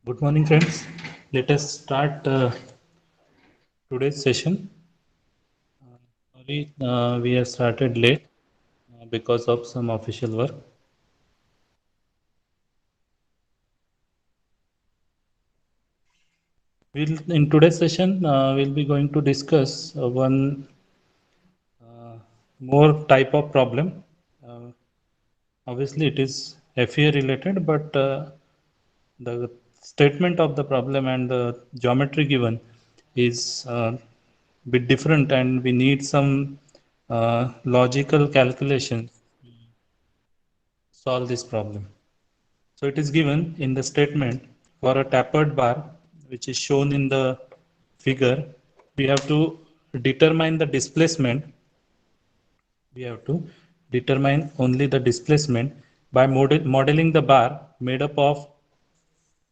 Good morning, friends. Let us start today's session. Sorry, we have started late because of some official work. In today's session, we'll be going to discuss one more type of problem. Uh, Obviously, it is FEA related, but the statement of the problem and the geometry given is bit different, and we need some logical calculation solve this problem. So it is given in the statement for a tapered bar, which is shown in the figure. We have to determine the displacement. We have to determine only the displacement by modeling the bar made up of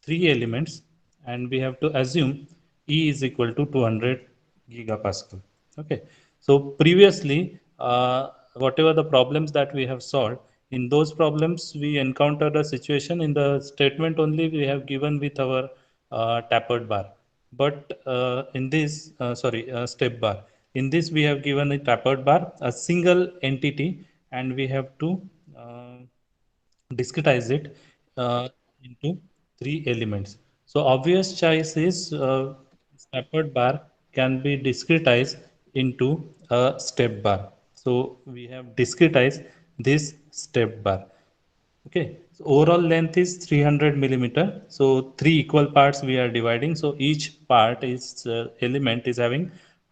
three elements, and we have to assume E is equal to 200 gigapascal. Okay. So previously, whatever the problems that we have solved, in those problems we encountered a situation in the statement only we have given with our tapered bar. But in this, step bar. In this we have given a tapered bar, a single entity, and we have to uh, discretize it into three elements. So obvious choice is tapered bar can be discretized into a step bar. So we have discretized this step bar. Okay, so overall length is 300 millimeter. So three equal parts we are dividing. So each part is element is having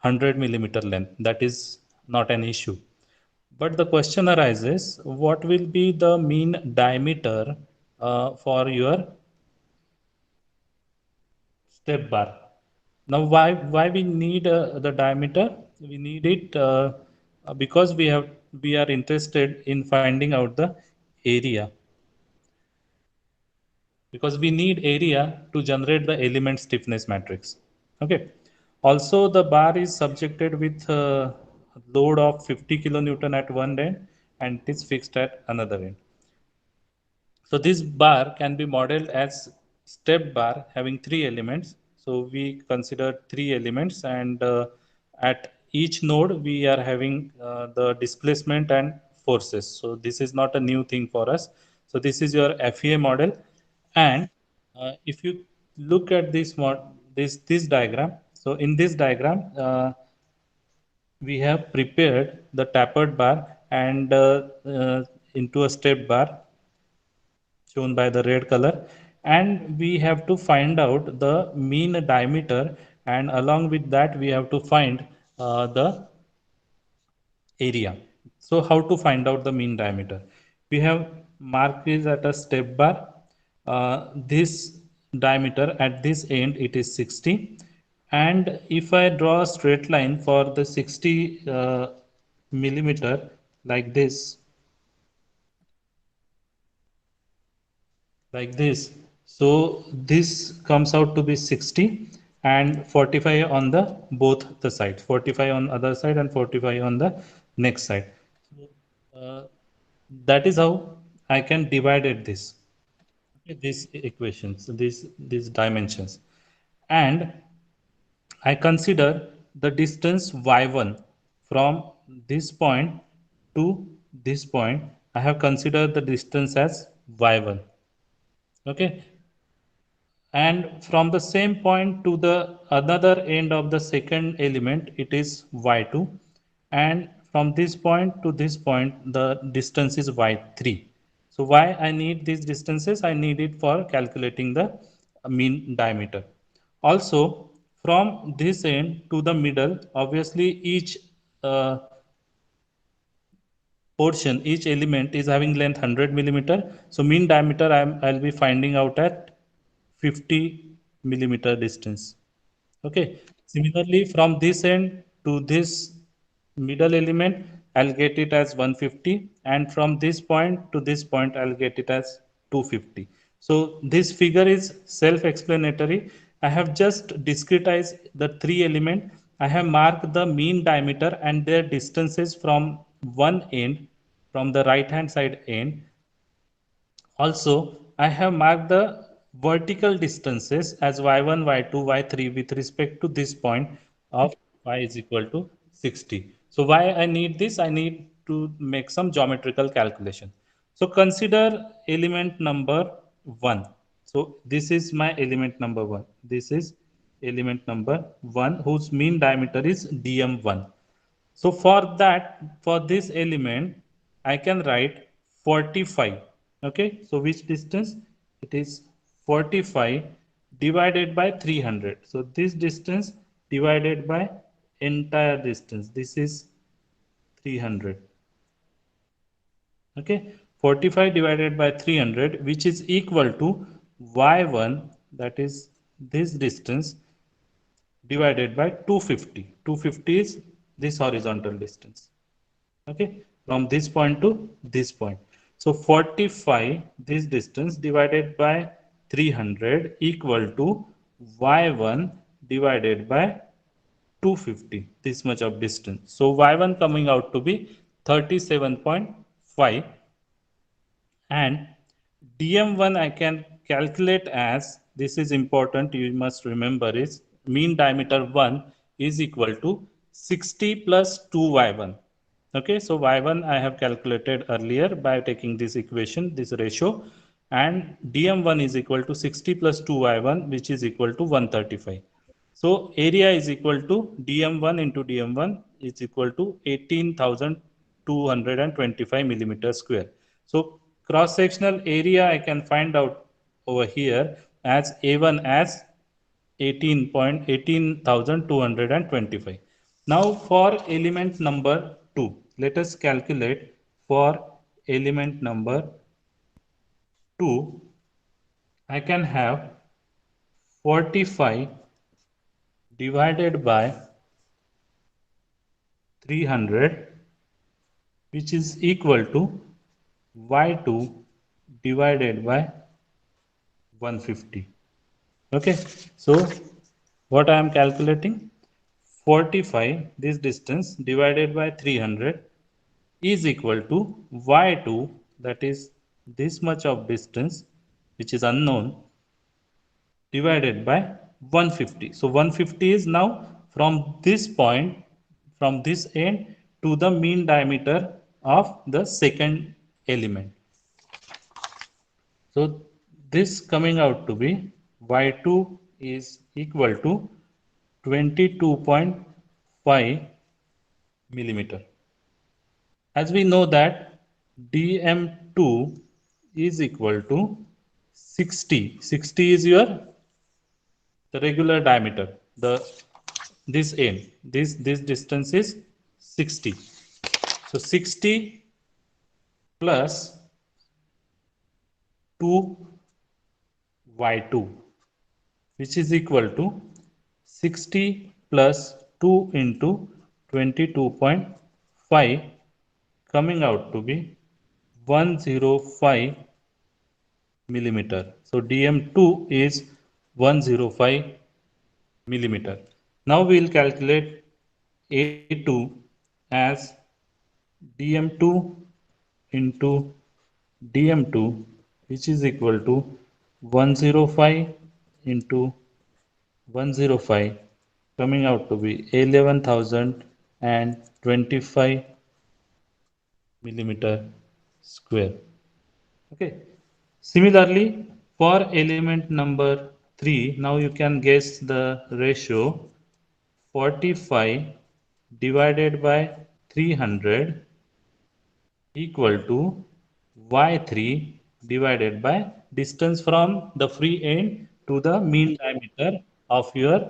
100 millimeter length. That is not an issue. But the question arises, what will be the mean diameter for your step bar? Now, why we need the diameter? We need it because we are interested in finding out the area, because we need area to generate the element stiffness matrix. Okay. Also, the bar is subjected with a load of 50 kilonewton at one end, and it is fixed at another end. So this bar can be modeled as step bar having three elements. So we consider three elements, and at each node we are having the displacement and forces. So this is not a new thing for us. So this is your FEA model, and if you look at this diagram, so in this diagram we have prepared the tapered bar and into a step bar shown by the red color, and we have to find out the mean diameter, and along with that we have to find the area. So how to find out the mean diameter? We have marked this at a step bar. This diameter at this end it is 60, and if I draw a straight line for the 60 millimeter like this, like this. So this comes out to be 60 and 45 on the both the sides, 45 on other side and 45 on the next side. Uh, that is how I can divide it this. Okay, these equations, these dimensions, and I consider the distance y1 from this point to this point. I have considered the distance as y1. Okay, and from the same point to the another end of the second element it is y2, and from this point to this point the distance is y3. So why I need these distances? I need it for calculating the mean diameter. Also, from this end to the middle, obviously uh, each element is having length 100 millimeter. So mean diameter I'll be finding out at 50 millimeter distance. Okay. Similarly, from this end to this middle element, I'll get it as 150, and from this point to this point, I'll get it as 250. So this figure is self-explanatory. I have just discretized the three element. I have marked the mean diameter and their distances from one end, from the right hand side end. Also, I have marked the vertical distances as y1, y2, y3 with respect to this point of y is equal to 60. So why I need this? I need to make some geometrical calculation. So consider element number 1. So this is my element number 1. This is element number 1 whose mean diameter is dm1. So for that, for this element, I can write 45. Okay, so which distance? It is 45 divided by 300. So this distance divided by entire distance. This is 300. Okay, 45 divided by 300, which is equal to y1, that is this distance, divided by 250. 250 is this horizontal distance. Okay, from this point to this point. So 45, this distance, divided by 300 equal to y1 divided by 250, this much of distance. So y1 coming out to be 37.5, and dm1 I can calculate as, this is important, you must remember, is mean diameter 1 is equal to 60 plus 2y1. Okay, so y1 I have calculated earlier by taking this equation, this ratio, and dm1 is equal to 60 plus 2y1, which is equal to 135. So area is equal to dm1 into dm1 is equal to 18,225 millimeter square. So cross sectional area I can find out over here as A1 as 18,225. Now for element number 2, let us calculate for element number 2. I can have 45 divided by 300, which is equal to y2 divided by 150. Okay, so what I am calculating, 45, this distance, divided by 300 is equal to y2, that is this much of distance which is unknown, divided by 150. So 150 is now from this point, from this end to the mean diameter of the second element. So this coming out to be y2 is equal to 22.5 millimeter. As we know that dm2 is equal to 60. 60 is your the regular diameter, the this end, this distance is 60. So 60 plus 2y2, which is equal to 60 plus 2 into 22.5, coming out to be 105 millimeter. So dm2 is 105 millimeter. Now we will calculate A2 as dm2 into dm2, which is equal to 105 into 105, coming out to be 11,025 millimeter square. Okay, similarly for element number 3, now you can guess the ratio. 45 divided by 300 equal to y3 divided by distance from the free end to the mean diameter of your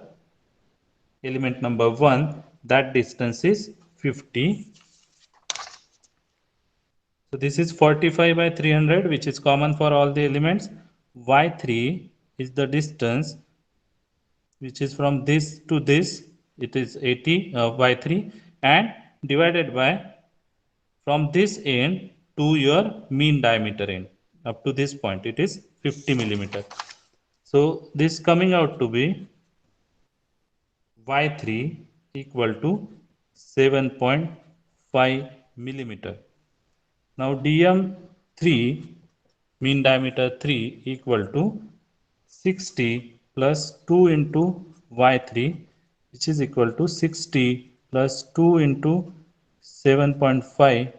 element number 1, that distance is 50. So this is 45 by 300, which is common for all the elements. Y3 is the distance which is from this to this, it is 80 y3, and divided by from this end to your mean diameter end up to this point, it is 50 millimeter. So this coming out to be y3 equal to 7.5 millimeter. Now dm3, mean diameter 3, equal to 60 plus 2 into y3, which is equal to 60 plus 2 into 7.5.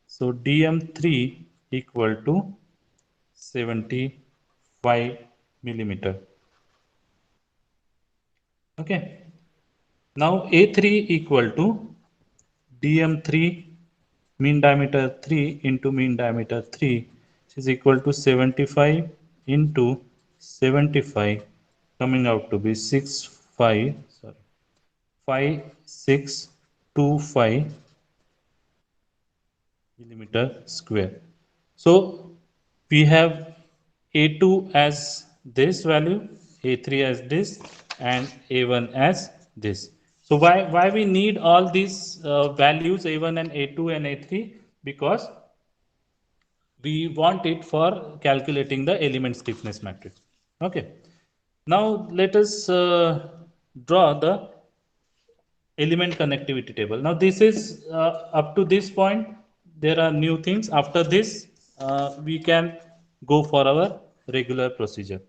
So dm3 equal to 75 millimeter. Okay. Now A3 equal to dm3 mean diameter 3 into mean diameter 3, which is equal to 75 into 75, coming out to be 5625 millimeter square. So we have A2 as this value, A3 as this, and A1 as this. So why we need all these values A1 and A2 and A3? Because we want it for calculating the element stiffness matrix. Okay. Now let us draw the element connectivity table. Now this is up to this point there are new things. After this we can go for our regular procedure.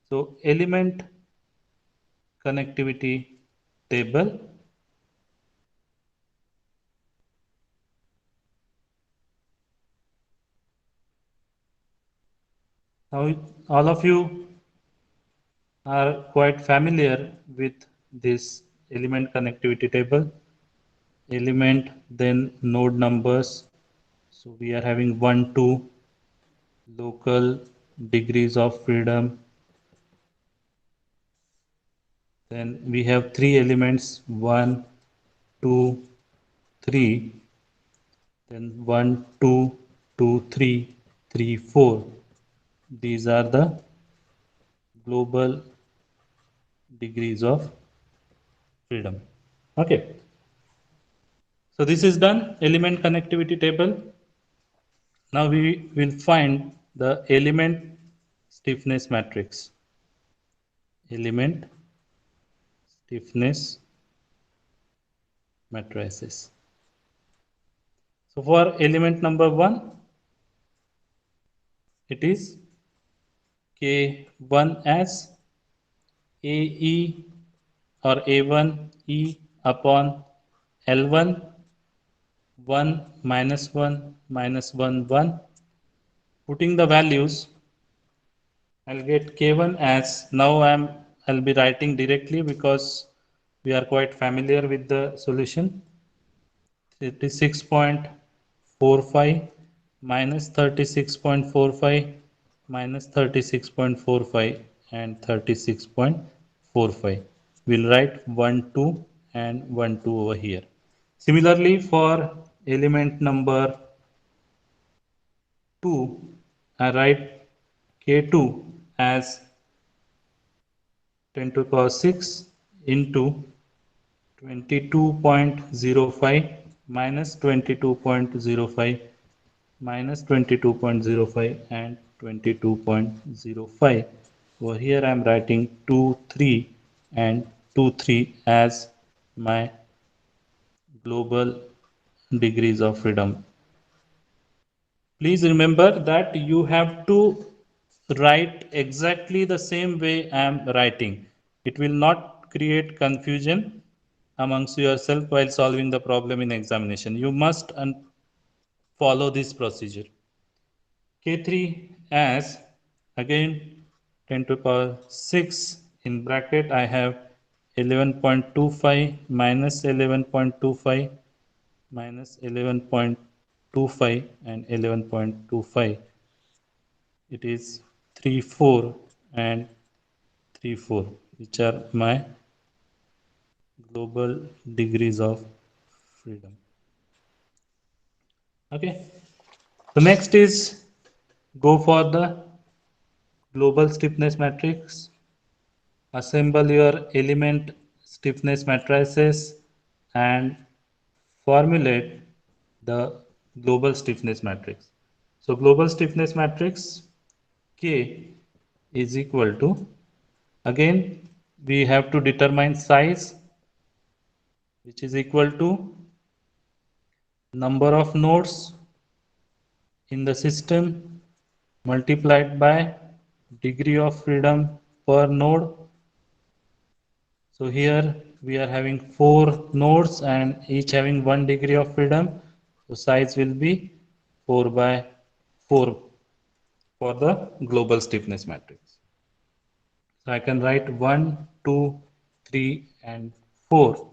So element connectivity table. Now all of you are quite familiar with this element connectivity table. Element, then node numbers. So we are having 1, 2, local degrees of freedom. Then we have three elements, 1, 2, 3. Then 1, 2, 2, 3, 3, 4. These are the global degrees of freedom. Okay. So this is done, element connectivity table. Now we will find the element stiffness matrix. Element stiffness matrices. So for element number 1, it is K1 as AE or A1E upon L1, 1 minus 1 minus 1 1. Putting the values, I'll get K1 as, now I'll be writing directly because we are quite familiar with the solution. It is 6.45 minus 36.45 minus 36.45 and 36.45. We'll write 1 2 and 1 2 over here. Similarly, for element number 2, I write K2 as 10 to the power 6 into 22.05 minus 22.05 minus 22.05 and 22.05. Over here I am writing 2 3 and 2 3 as my global degrees of freedom. Please remember that you have to write exactly the same way I am writing. It will not create confusion amongst yourself while solving the problem in examination. You must follow this procedure. K3 as, again, 10 to the power 6 in bracket I have 11.25 minus 11.25 minus 11.25 and 11.25. It is 3 4 and 3 4, which are my global degrees of freedom. Okay. So next is go for the global stiffness matrix. Assemble your element stiffness matrices and formulate the global stiffness matrix. So global stiffness matrix K is equal to, again we have to determine size, which is equal to number of nodes in the system multiplied by degree of freedom per node. So here we are having 4 nodes and each having 1 degree of freedom. So size will be 4 by 4 for the global stiffness matrix. So I can write 1, 2, 3 and 4.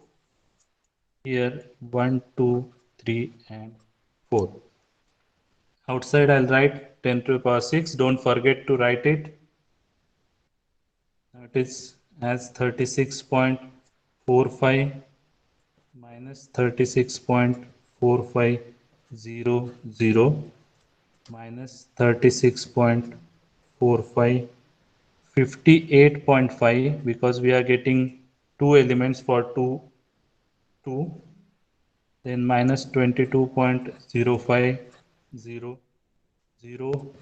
Here 1, 2, 3 and 4. Outside I'll write 10 to the power 6. Don't forget to write it. That is as 36.45 minus 36.4500 minus 36.45 58.5 because we are getting two elements for 2 then minus 22.0500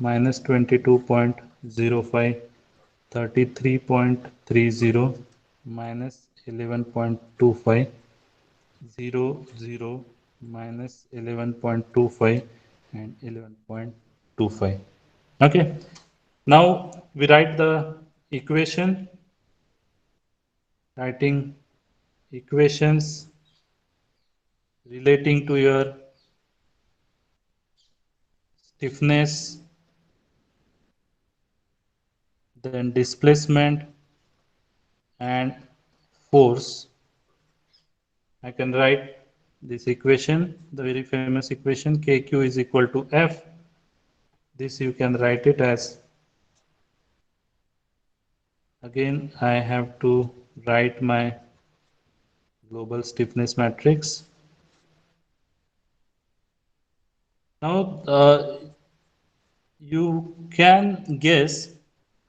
minus 22.05 33.30 minus 11.25 0 minus 11.25 and 11.25. Okay, now we write the equation, writing equations relating to your stiffness, then displacement and force. I can write this equation, the very famous equation KQ is equal to F. This you can write it as, again I have to write my global stiffness matrix. Now you can guess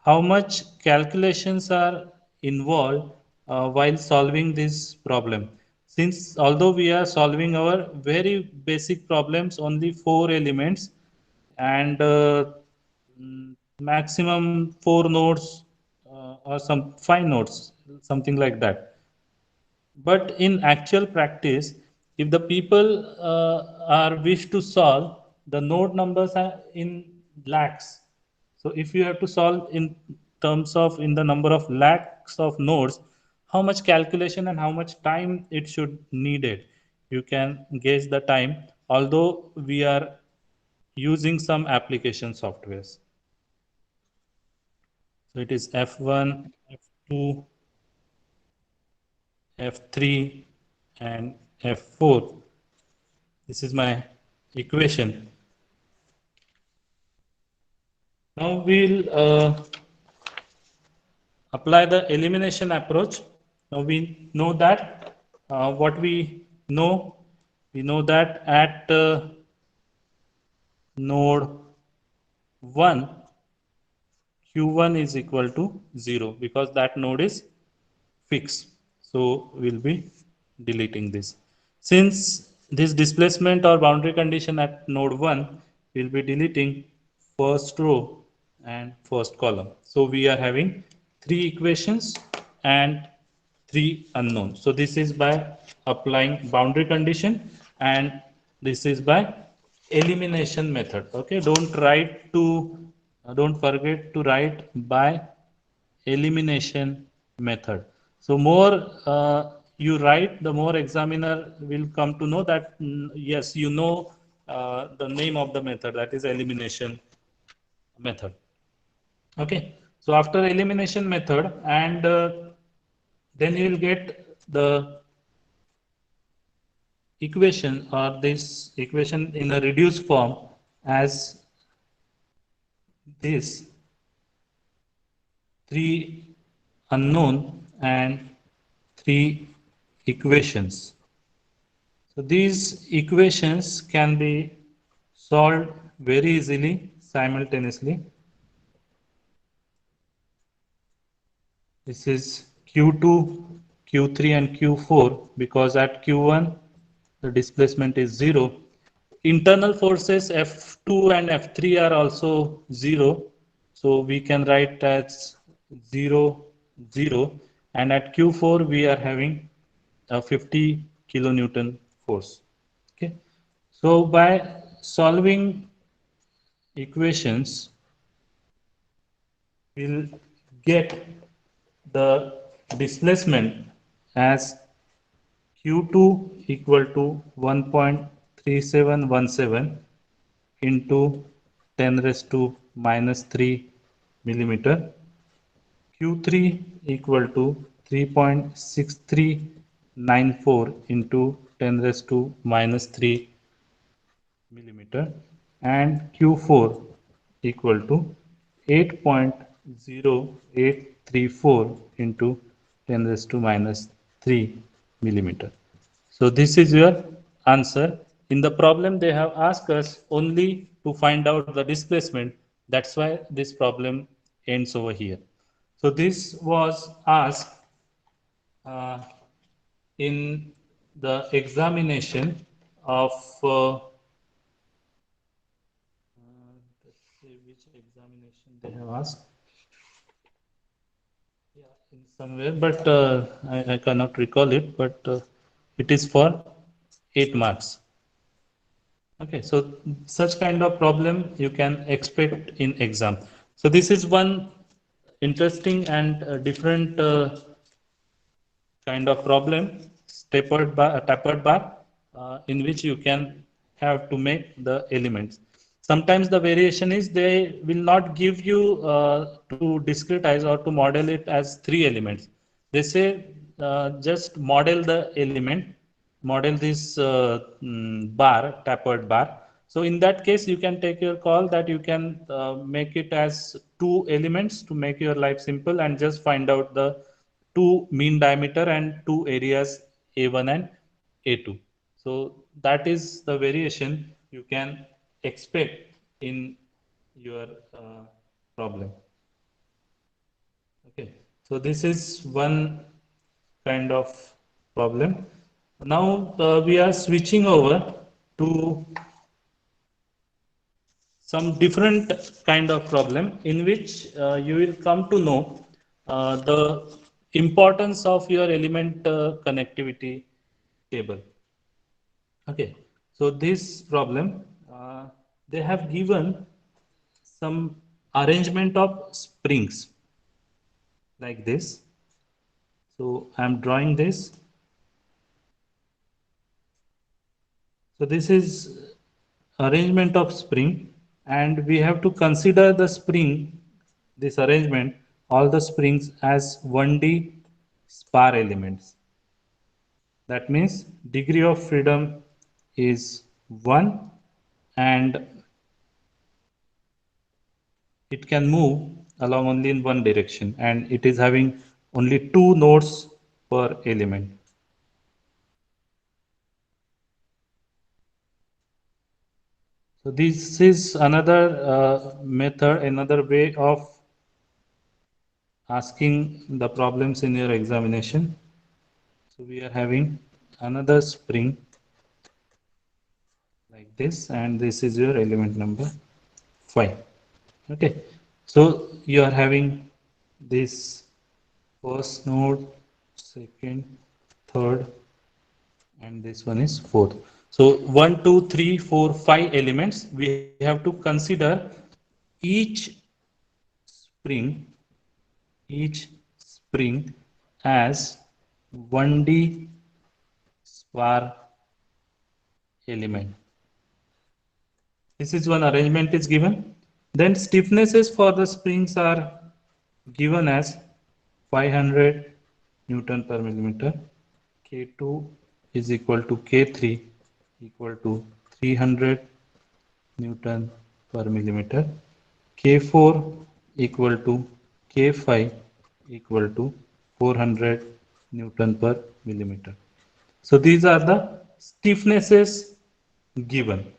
how much calculations are involved while solving this problem. Since although we are solving our very basic problems, only 4 elements and maximum 4 nodes or some 5 nodes, something like that. But in actual practice, if the people are wish to solve, the node numbers are in lakhs. So if you have to solve in terms of in the number of lakhs of nodes, how much calculation and how much time it should needed. You can guess the time, although we are using some application softwares. So it is F1, F2, F3 and F4. This is my equation. Now we'll apply the elimination approach. Now we know that what we know that at node 1 q1 is equal to 0 because that node is fixed. So we'll be deleting this. Since this displacement or boundary condition at node 1, we'll be deleting first row and first column. So we are having 3 equations and 3 unknowns. So this is by applying boundary condition and this is by elimination method. Okay, don't forget to write by elimination method. So more you write, the more examiner will come to know that yes, you know the name of the method, that is elimination method. Okay, so after elimination method and then you will get the equation or this equation in a reduced form as this 3 unknown and 3 equations. So these equations can be solved very easily simultaneously. This is Q2, Q3 and Q4 because at Q1 the displacement is 0. Internal forces F2 and F3 are also 0. So we can write as 0, 0 and at Q4 we are having a 50 kilonewton force. Okay. So by solving equations, we'll get the displacement as Q2 equal to 1.3717 into 10 raised to minus 3 millimeter. Q3 equal to 3.6394 into 10 raised to minus 3 millimeter, and Q4 equal to 8.0834 into 10 raised to minus 3 millimeter. So this is your answer. In the problem they have asked us only to find out the displacement. That's why this problem ends over here. So this was asked uh, in the examination of let's see which examination they have asked. Yeah, in somewhere, but I cannot recall it, but it is for 8 marks. Okay, so such kind of problem you can expect in exam. So this is one interesting and different kind of problem, tapered bar, in which you can have to make the elements. Sometimes the variation is they will not give you to discretize or to model it as 3 elements. They say just model the element, model this bar, tapered bar. So in that case, you can take your call that you can make it as 2 elements to make your life simple and just find out the 2 mean diameter and 2 areas A1 and A2. So that is the variation you can expect in your problem. Okay, so this is one kind of problem. Now we are switching over to some different kind of problem in which you will come to know the importance of your element connectivity table. Okay, so this problem they have given some arrangement of springs like this. So I am drawing this. So this is arrangement of spring, and we have to consider the spring, this arrangement, all the springs as 1D spar elements. That means degree of freedom is 1 and it can move along only in one direction, and it is having only 2 nodes per element. So this is another method, another way of asking the problems in your examination. So we are having another spring like this, and this is your element number 5. Okay, so you are having this first node, second, third, and this one is fourth. So 1, 2, 3, 4, 5 elements. We have to consider each spring, each spring as 1D spar element. This is one arrangement is given. Then stiffnesses for the springs are given as 500 Newton per millimeter. K2 is equal to K3 equal to 300 Newton per millimeter. K4 equal to K5 equal to 400 Newton per millimeter. So these are the stiffnesses given.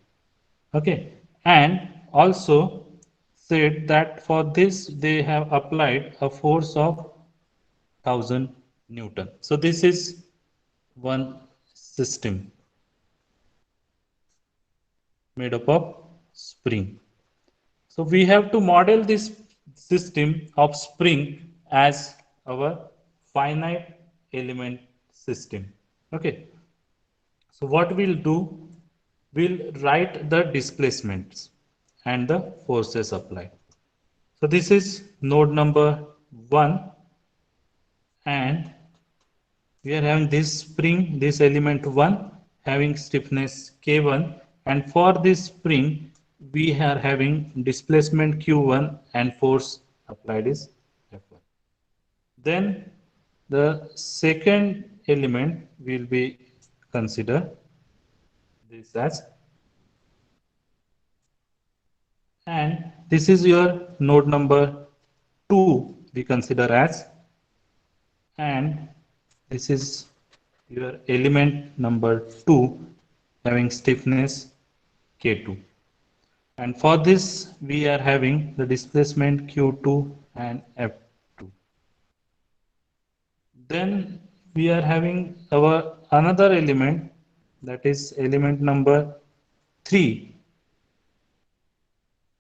Okay, and also said that for this they have applied a force of 1000 Newton. So this is one system made up of spring. So we have to model this system of spring as our finite element system. Okay, so what we'll do, we'll write the displacements and the forces applied. So this is node number 1, and we are having this spring, this element 1 having stiffness K1, and for this spring we are having displacement Q1 and force applied is F1. Then the second element will be consider this as, and this is your node number 2 we consider as, and this is your element number 2 having stiffness K2, and for this we are having the displacement Q2 and F2. Then we are having our another element, that is element number 3,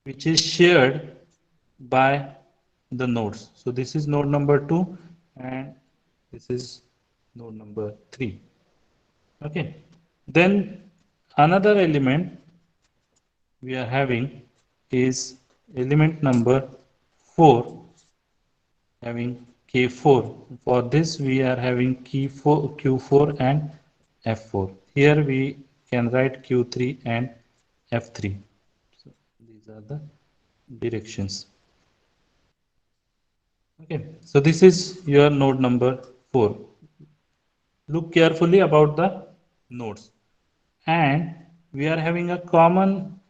which is shared by the nodes. So this is node number 2 and this is node number 3. Okay. Then another element we are having is element number 4 having K4. For this we are having Q4 and F4. Here we can write Q3 and F3. So these are the directions. Okay, so this is your node number 4. Look carefully about the nodes. And we are having a common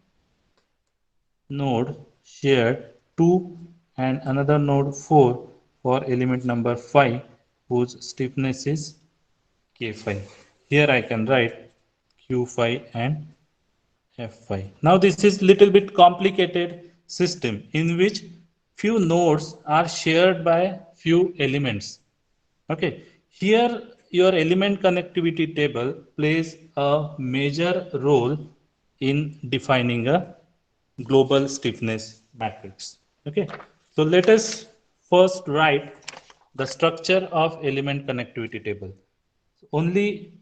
node shared 2 and another node 4 for element number 5 whose stiffness is K5. Here I can write Q5 and F5. Now this is little bit complicated system in which few nodes are shared by few elements. Okay, here your element connectivity table plays a major role in defining a global stiffness matrix. Okay, so let us first write the structure of element connectivity table. Only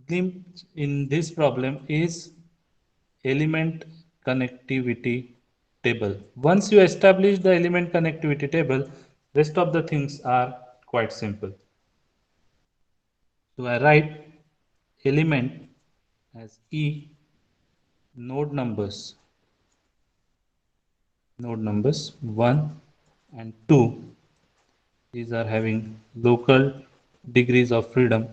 glimpse in this problem is element connectivity table. Once you establish the element connectivity table, rest of the things are quite simple. So I write element as E node numbers 1 and 2. These are having local degrees of freedom.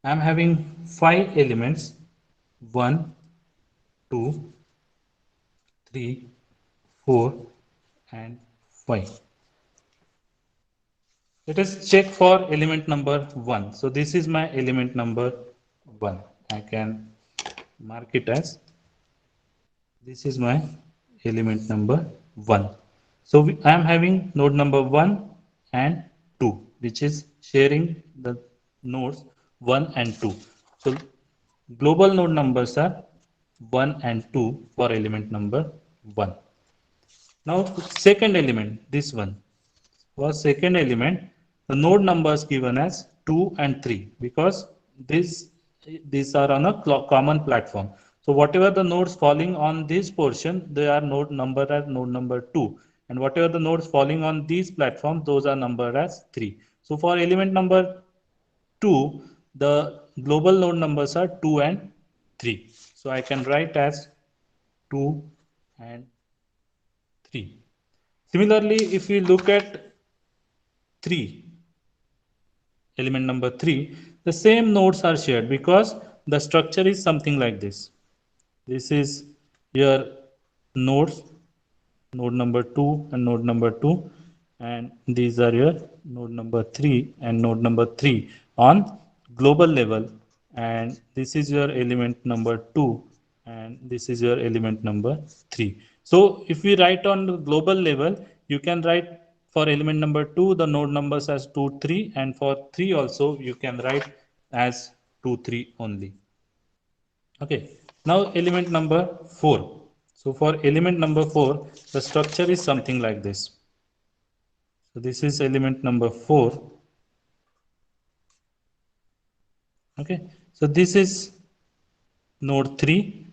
I am having 5 elements 1, 2, 3, 4 and 5. Let us check for element number 1. So this is my element number 1. I can mark it as, this is my element number 1. So I am having node number 1 and 2, which is sharing the nodes 1 and 2. So global node numbers are 1 and 2 for element number 1. Now second element, this one. For second element, the node numbers given as 2 and 3 because these are on a common platform. So whatever the nodes falling on this portion, they are node numbered as node number 2. And whatever the nodes falling on these platforms, those are numbered as 3. So for element number 2, the global node numbers are 2 and 3. So I can write as 2 and 3. Similarly, if we look at 3, element number 3, the same nodes are shared because the structure is something like this. This is your nodes, node number 2 and node number 2, and these are your node number 3 and node number 3 on global level, and this is your element number 2 and this is your element number 3. So if we write on the global level, you can write for element number 2 the node numbers as 2 3, and for 3 also you can write as 2 3 only. Okay, now element number 4. So for element number 4, the structure is something like this. So this is element number 4. Okay, so this is node 3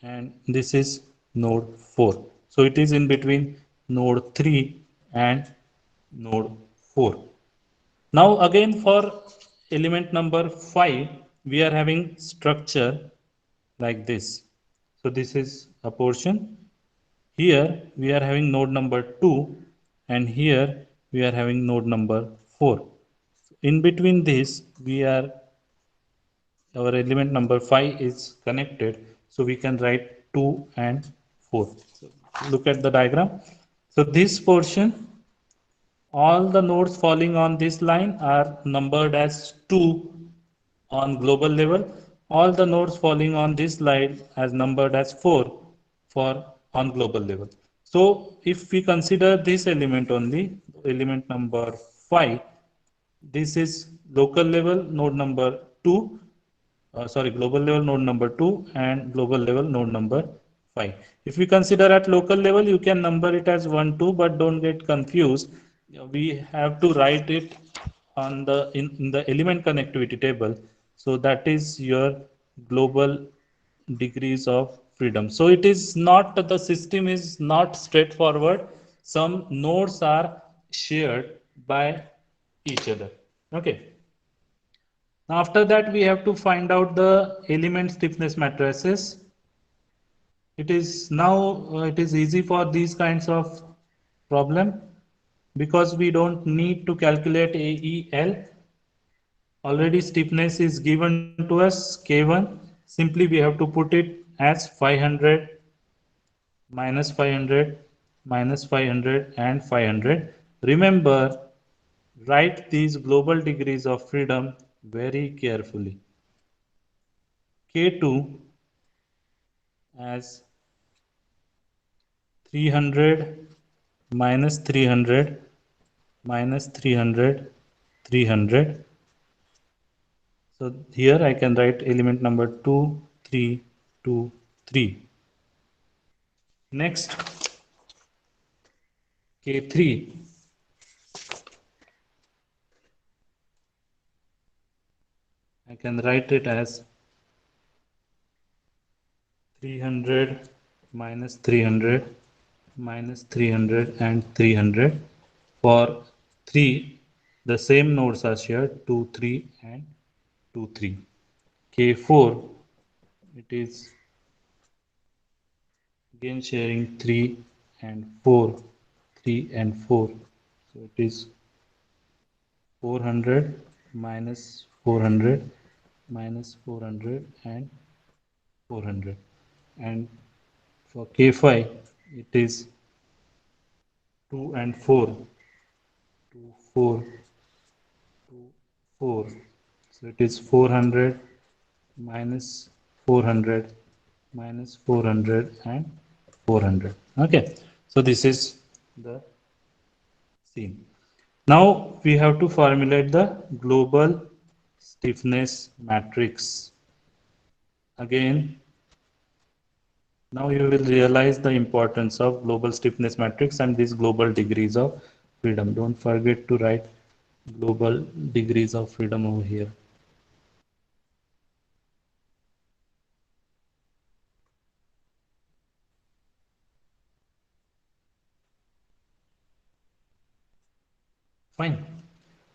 and this is node 4. So it is in between node 3 and node 4. Now again for element number 5 we are having structure like this. So this is a portion. Here we are having node number 2 and here we are having node number 4. In between this we are our element number 5 is connected, so we can write 2 and 4. So look at the diagram. So this portion, all the nodes falling on this line are numbered as 2 on global level. All the nodes falling on this line as numbered as 4 for on global level. So if we consider this element only, element number 5, this is local level node number 2, global level node number 2 and global level node number 5. If we consider at local level, you can number it as 1 2, but don't get confused. We have to write it on the in the element connectivity table. So that is your global degrees of freedom. So it is not, the system is not straightforward. Some nodes are shared by each other. Okay. After that, we have to find out the element stiffness matrices. It is now it is easy for these kinds of problem because we don't need to calculate AEL. Already stiffness is given to us K1. Simply we have to put it as 500 minus 500 minus 500 and 500. Remember, write these global degrees of freedom very carefully. K2 as 300 minus 300 minus 300 300. So here I can write element number 2 3 2 3. Next K3 I can write it as 300 minus 300 minus 300 and 300. For 3, the same nodes are shared, 2 3 and 2 3. K4, it is again sharing 3 and 4, 3 and 4. So it is 400 minus 400 minus 400 and 400. And for K5, it is 2 and 4, 2, 4, 2, 4. So it is 400 minus 400 minus 400 and 400. Okay, so this is the scene. Now we have to formulate the global stiffness matrix. Again, now you will realize the importance of global stiffness matrix and these global degrees of freedom. Don't forget to write global degrees of freedom over here. Fine.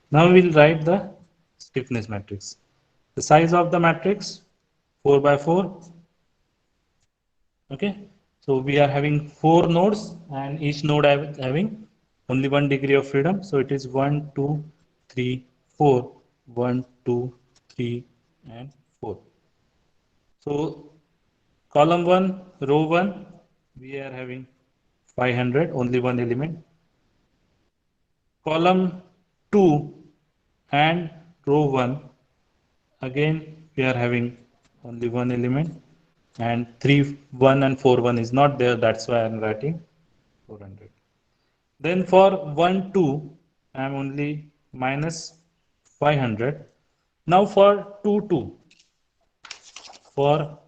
Now we will write the stiffness matrix. The size of the matrix 4 by 4. Okay. So we are having 4 nodes and each node having only 1 degree of freedom. So it is 1, 2, 3, 4. 1, 2, 3 and 4. So column 1, row 1, we are having 500, only one element. Column 2 and row 1, again we are having only one element, and 3 1 and 4 1 is not there, that's why I am writing 400. Then for 1 2 I am only minus 500. Now for 2 2, for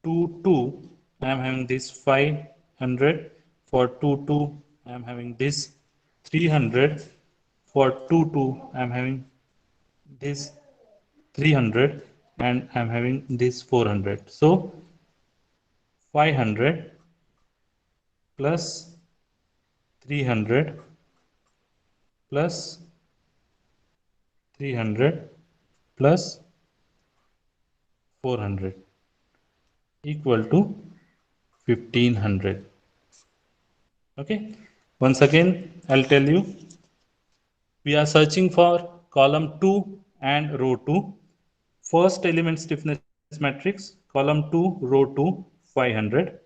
2 2 I am having this 500. For 2 2 I am having this 300. For 2 2 I am having this 300 and I am having this 400. So 500 plus 300 plus 300 plus 400 equal to 1500. Okay, once again I'll tell you, we are searching for column 2 and row 2. First element stiffness matrix, column 2 row 2, 500.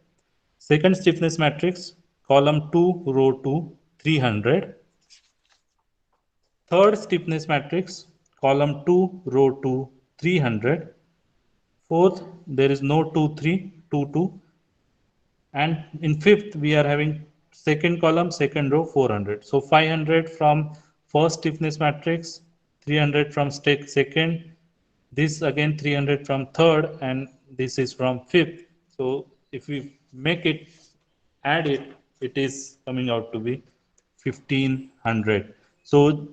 Second stiffness matrix, column 2 row 2, 300. Third stiffness matrix, column 2 row 2, 300. Fourth, there is no 2 3, 2 2. And in fifth we are having second column, second row, 400. So 500 from first stiffness matrix, 300 from second, this again 300 from third, and this is from fifth. So if we make it, add it, it is coming out to be 1500. So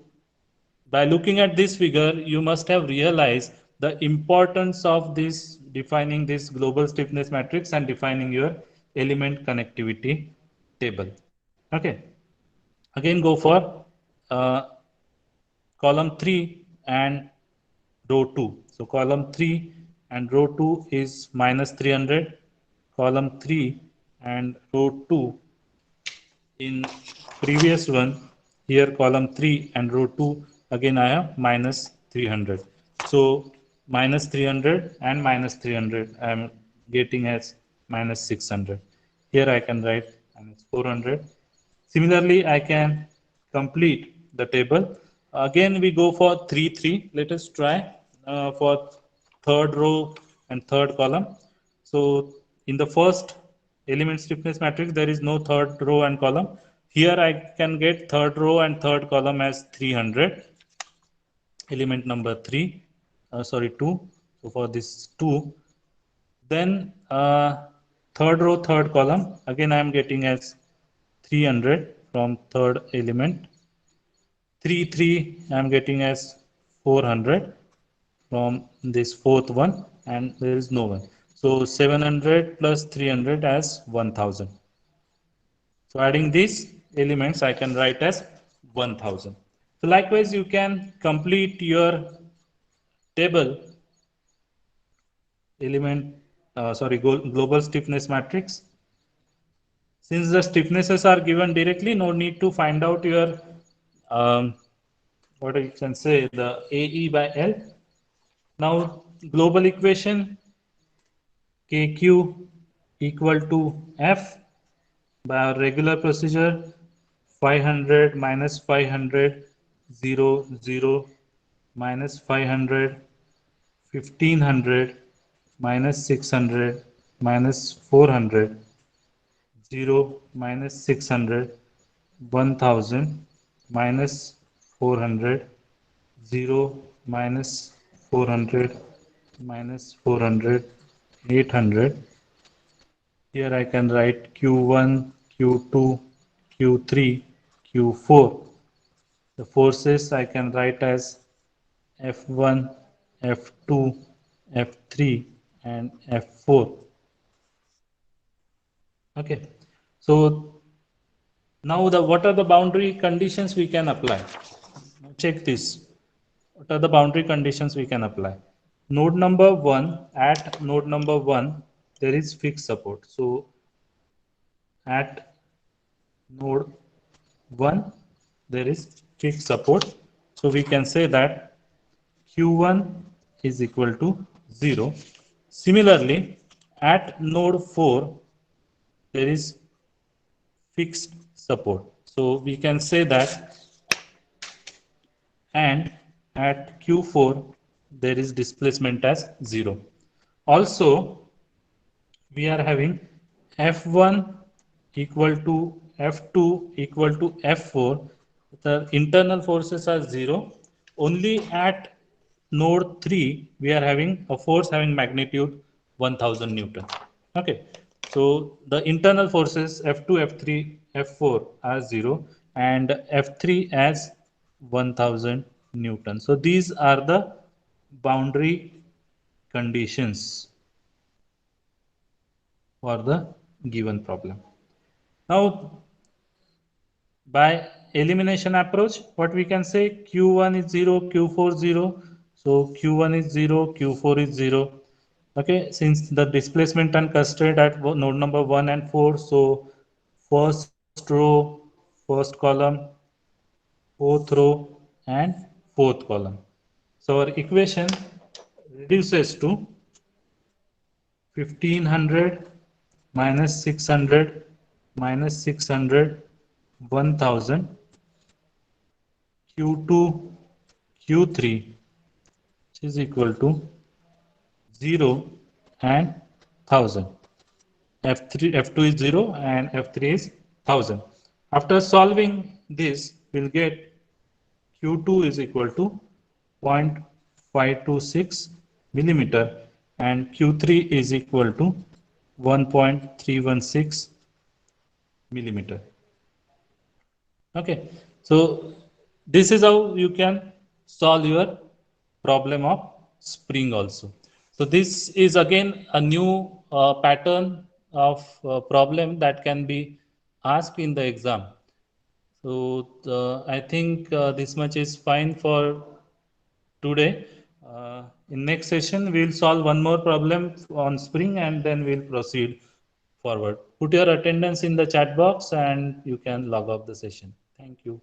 by looking at this figure, you must have realized the importance of this defining this global stiffness matrix and defining your element connectivity table. Okay. Again, go for uh, column 3 and row 2. So column 3 and row 2 is minus 300. Column 3 and row 2, in previous one, here column 3 and row 2, again I have minus 300. So minus 300 and minus 300 I am getting as minus 600. Here I can write minus 400. Similarly, I can complete the table. Again we go for 3 3. Let us try for third row and third column. So in the first element stiffness matrix, there is no third row and column. Here I can get third row and third column as 300, element number 3, sorry 2. So for this 2, then third row third column, again I am getting as 300 from third element. 3 3 I am getting as 400 from this fourth one, and there is no one. So 700 plus 300 as 1000. So adding these elements I can write as 1000. So likewise you can complete your table element global stiffness matrix. Since the stiffnesses are given directly, no need to find out your what you can say, the AE by L. Now global equation, KQ equal to F by our regular procedure, 500 minus 500, 0 0, minus 500, 1500, minus 600, minus 400, 0 minus 600, 1000, minus 400, 0 minus 400, minus 400, 800. Here I can write Q1, Q2, Q3, Q4. The forces I can write as F1, F2, F3, and F4. Okay. So now what are the boundary conditions we can apply? Check this. What are the boundary conditions we can apply? Node number 1, at node number 1, there is fixed support. So at node 1, there is fixed support. So we can say that Q1 is equal to 0. Similarly, at node 4, there is fixed support. So we can say that, and at Q4 there is displacement as 0. Also, we are having F1 equal to F2 equal to F4. The internal forces are 0. Only at node 3 we are having a force having magnitude 1000 Newton. Okay. So the internal forces F2, F3, F4 are 0 and F3 as 1000 Newton. So these are the boundary conditions for the given problem. Now By elimination approach, what we can say, Q1 is 0, Q4 0. So Q1 is 0, Q4 is 0. Okay, since the displacement and constraint at node number 1 and 4, so first row, first column, fourth row, and fourth column. So our equation reduces to 1500 minus 600 minus 600 1000 Q2 Q3, which is equal to 0 and 1000. F3, F2 is 0 and F3 is 1000. After solving this, we'll get Q2 is equal to 0.526 millimeter and Q3 is equal to 1.316 millimeter. Okay, so this is how you can solve your problem of spring also. So this is again a new pattern of problem that can be asked in the exam. So I think this much is fine for today. In next session, we'll solve one more problem on spring and then we'll proceed forward. Put your attendance in the chat box and you can log off the session. Thank you.